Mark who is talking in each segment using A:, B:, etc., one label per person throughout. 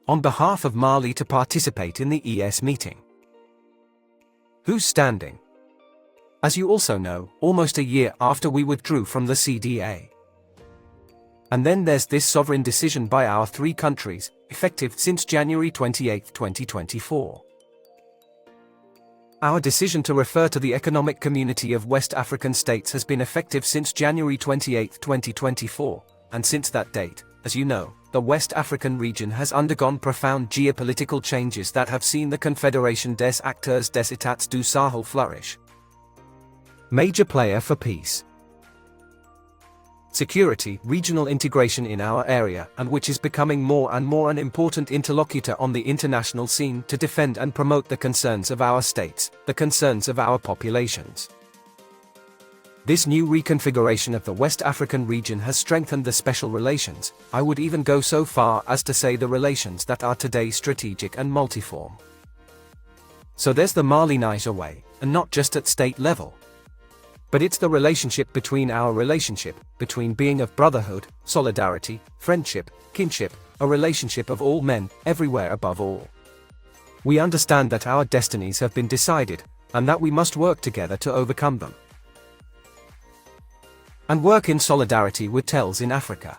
A: on behalf of Mali to participate in the ES meeting. Who's standing? As you also know, almost a year after we withdrew from the CEDEAO. And then there's this sovereign decision by our three countries, effective since January 28, 2024. Our decision to refer to the Economic Community of West African States has been effective since January 28, 2024, and since that date, as you know, the West African region has undergone profound geopolitical changes that have seen the Confédération des Acteurs des États du Sahel flourish. Major player for peace, security, regional integration in our area, and which is becoming more and more an important interlocutor on the international scene to defend and promote the concerns of our states, the concerns of our populations. This new reconfiguration of the West African region has strengthened the special relations, I would even go so far as to say the relations that are today strategic and multiform. So there's the Mali-Niger way, and not just at state level. But it's the relationship between being of brotherhood, solidarity, friendship, kinship, a relationship of all men, everywhere above all. We understand that our destinies have been decided, and that we must work together to overcome them. And work in solidarity with TELs in Africa.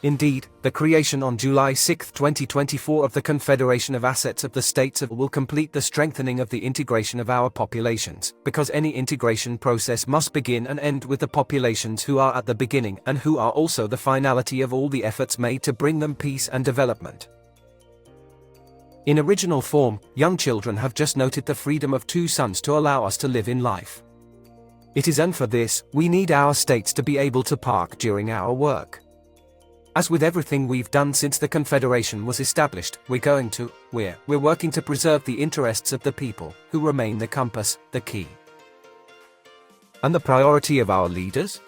A: Indeed, the creation on July 6, 2024 of the Confederation of Assets of the States will complete the strengthening of the integration of our populations, because any integration process must begin and end with the populations who are at the beginning and who are also the finality of all the efforts made to bring them peace and development. In original form, young children have just noted the freedom of 2 sons to allow us to live in life. It is, and for this, we need our states to be able to park during our work. As with everything we've done since the Confederation was established, we're working to preserve the interests of the people, who remain the compass, the key. And the priority of our leaders?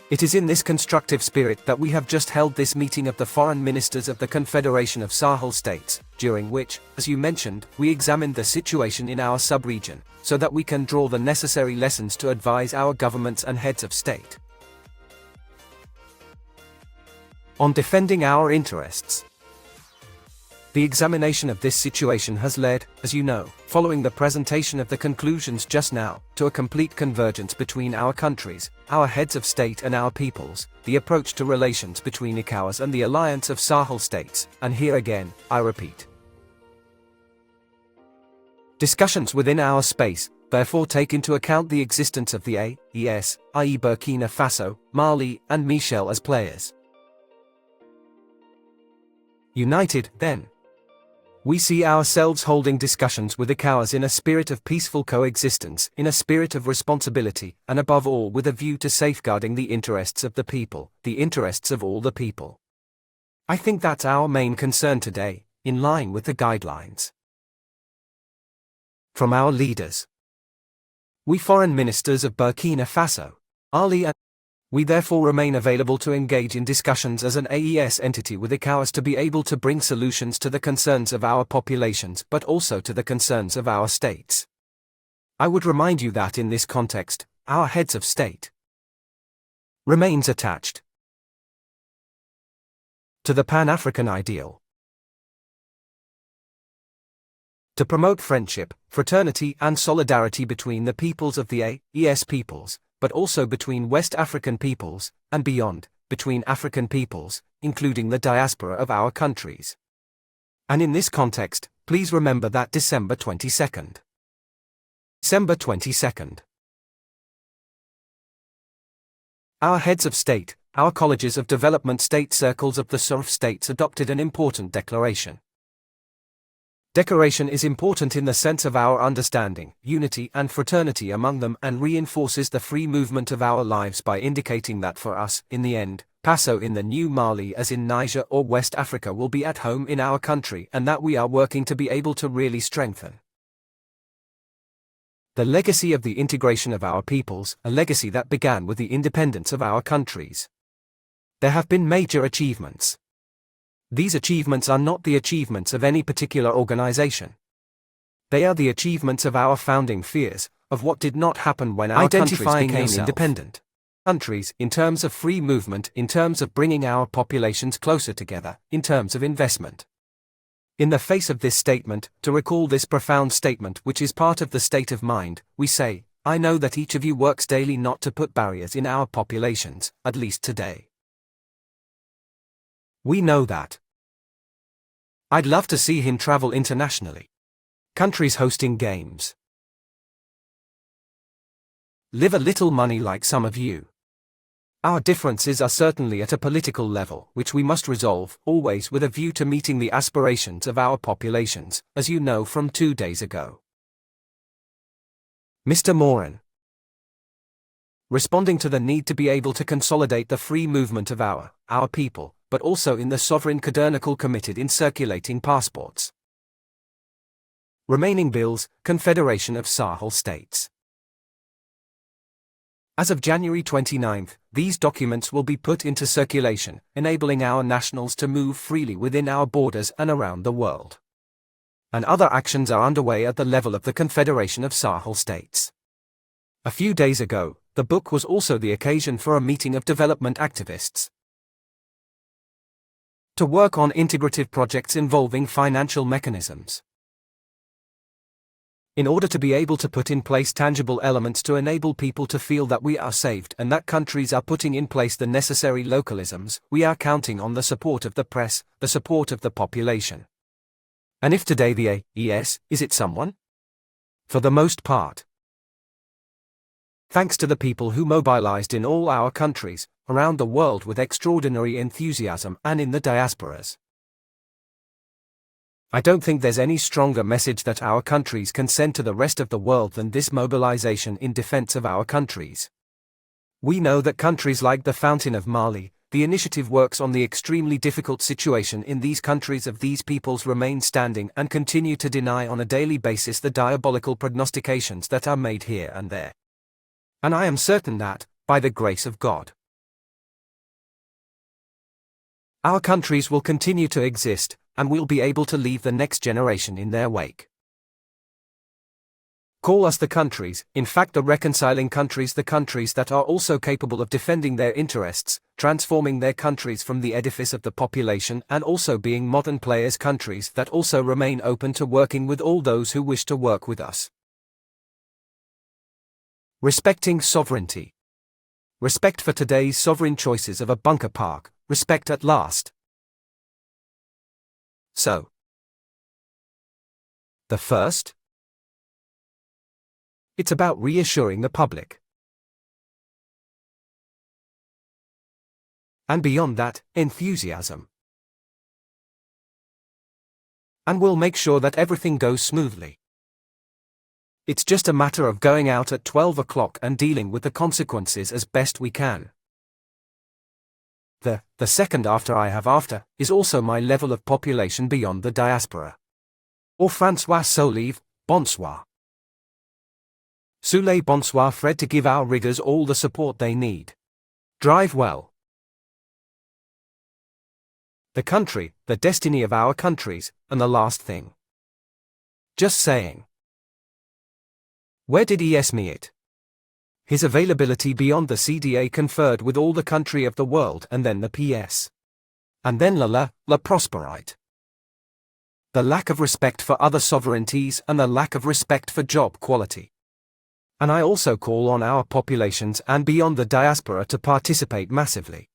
A: It is in this constructive spirit that we have just held this meeting of the foreign ministers of the Confederation of Sahel States, during which, as you mentioned, we examined the situation in our sub-region, so that we can draw the necessary lessons to advise our governments and heads of state on defending our interests. The examination of this situation has led, as you know, following the presentation of the conclusions just now, to a complete convergence between our countries, our heads of state and our peoples, the approach to relations between ECOWAS and the Alliance of Sahel States, and here again, I repeat. Discussions within our space, therefore take into account the existence of the AES, i.e. Burkina Faso, Mali, and Niger as players. United, then, we see ourselves holding discussions with ECOWAS in a spirit of peaceful coexistence, in a spirit of responsibility, and above all with a view to safeguarding the interests of the people, the interests of all the people. I think that's our main concern today, in line with the guidelines from our leaders. We foreign ministers of Burkina Faso, Mali, and we therefore remain available to engage in discussions as an AES entity with ECOWAS to be able to bring solutions to the concerns of our populations but also to the concerns of our states. I would remind you that in this context, our heads of state remains attached to the Pan-African ideal, to promote friendship, fraternity and solidarity between the peoples of the AES peoples, but also between West African peoples, and beyond, between African peoples, including the diaspora of our countries. And in this context, please remember that December 22nd. Our heads of state, our colleges of development state circles of the SURF states adopted an important declaration. Declaration is important in the sense of our understanding, unity and fraternity among them, and reinforces the free movement of our lives by indicating that for us, in the end, Paso in the new Mali as in Niger or West Africa will be at home in our country, and that we are working to be able to really strengthen the legacy of the integration of our peoples, a legacy that began with the independence of our countries. There have been major achievements. These achievements are not the achievements of any particular organization. They are the achievements of our founding fears, of what did not happen when our countries became independent. countries, in terms of free movement, in terms of bringing our populations closer together, in terms of investment. In the face of this statement, to recall this profound statement which is part of the state of mind, we say, I know that each of you works daily not to put barriers in our populations, at least today. We know that. I'd love to see him travel internationally. Countries hosting games. Live a little money like some of you. Our differences are certainly at a political level, which we must resolve, always with a view to meeting the aspirations of our populations, as you know from 2 days ago. Mr. Moran. Responding to the need to be able to consolidate the free movement of our people, but also in the sovereign Codernical committed in circulating passports. Remaining bills, Confederation of Sahel States. As of January 29, these documents will be put into circulation, enabling our nationals to move freely within our borders and around the world. And other actions are underway at the level of the Confederation of Sahel States. A few days ago, the book was also the occasion for a meeting of development activists to work on integrative projects involving financial mechanisms. In order to be able to put in place tangible elements to enable people to feel that we are saved and that countries are putting in place the necessary localisms, we are counting on the support of the press, the support of the population. And if today the AES, is it someone? For the most part. Thanks to the people who mobilized in all our countries, around the world with extraordinary enthusiasm and in the diasporas. I don't think there's any stronger message that our countries can send to the rest of the world than this mobilization in defense of our countries. We know that countries like the Fountain of Mali, the initiative works on the extremely difficult situation in these countries of these peoples remain standing and continue to deny on a daily basis the diabolical prognostications that are made here and there. And I am certain that, by the grace of God, our countries will continue to exist, and we'll be able to leave the next generation in their wake. Call us the countries, in fact the reconciling countries, the countries that are also capable of defending their interests, transforming their countries from the edifice of the population and also being modern players, countries that also remain open to working with all those who wish to work with us. Respecting sovereignty. Respect for today's sovereign choices of a bunker park, respect at last. So, the first? It's about reassuring the public. And beyond that, enthusiasm. And we'll make sure that everything goes smoothly. It's just a matter of going out at 12 o'clock and dealing with the consequences as best we can. The second after is also my level of population beyond the diaspora. Au François Solive, bonsoir. Souley bonsoir Fred, to give our riggers all the support they need. Drive well. The country, the destiny of our countries, and the last thing. Just saying. Where did ES-me it? His availability beyond the CDA conferred with all the country of the world, and then the PS. And then la prosperite. The lack of respect for other sovereignties and the lack of respect for job quality. And I also call on our populations and beyond the diaspora to participate massively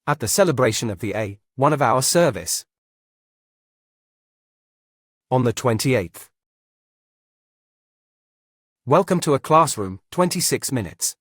A: at the celebration of the one of our service on the 28th. Welcome to a classroom, 26 minutes.